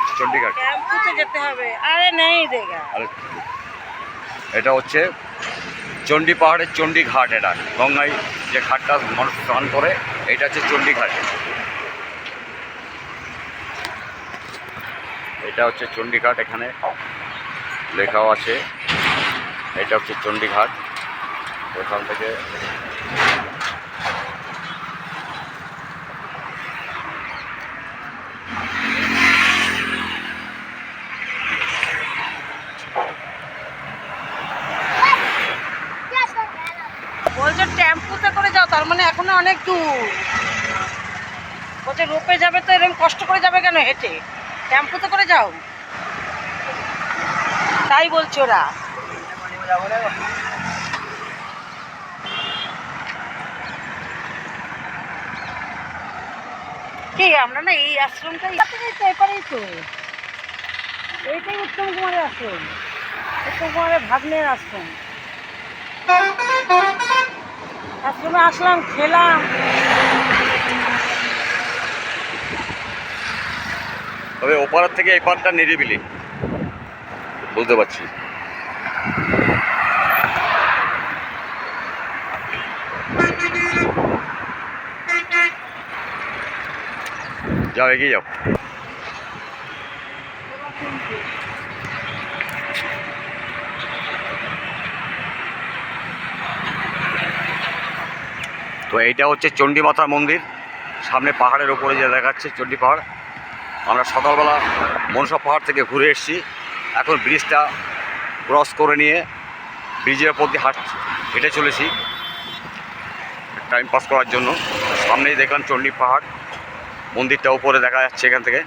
হচ্ছে চণ্ডীঘাট। টেম্পুতে যেতে হবে। আরে নেই দেখা। এটা হচ্ছে চণ্ডী পাহাড়ের চণ্ডীঘাট। এটা গঙ্গায় যে ঘাটটা মানুষ স্নান করে, এটা হচ্ছে চণ্ডীঘাট। এটা হচ্ছে চণ্ডীঘাট, এখানে লেখাও আছে। এটা হচ্ছে চণ্ডীঘাট। ওখান থেকে বলছে টেম্পুতে করে যাও, তার মানে এখনো অনেক দূর। বলছে রোপে যাবে তো এরকম কষ্ট করে যাবে কেন, হেঁটে? টেম্পুতে করে যাও, তাই বলছে ওরা। কি আমরা না এই আশ্রমটাই এপারেই তো, এইটাই উত্তম কুমারের আশ্রম, উত্তম কুমারের ভাগ্নের আশ্রম। আশ্রমে আসলাম, খেলাম। তবে ওপারের থেকে এই পারটা নিরিবিলি বুঝতে পারছি। যাও, এগিয়ে যাও। তো এইটা হচ্ছে চণ্ডী মাতার মন্দির, সামনে পাহাড়ের ওপরে যে দেখাচ্ছে চণ্ডী পাহাড়। আমরা সকালবেলা মনসা পাহাড় থেকে ঘুরে এসেছি, এখন ব্রিজটা ক্রস করে নিয়ে ব্রিজের ওপর দিয়ে হেঁটে চলেছি টাইম পাস করার জন্য। সামনেই দেখলাম চণ্ডী পাহাড়, মন্দিরটা উপরে দেখা যাচ্ছে এখান থেকে।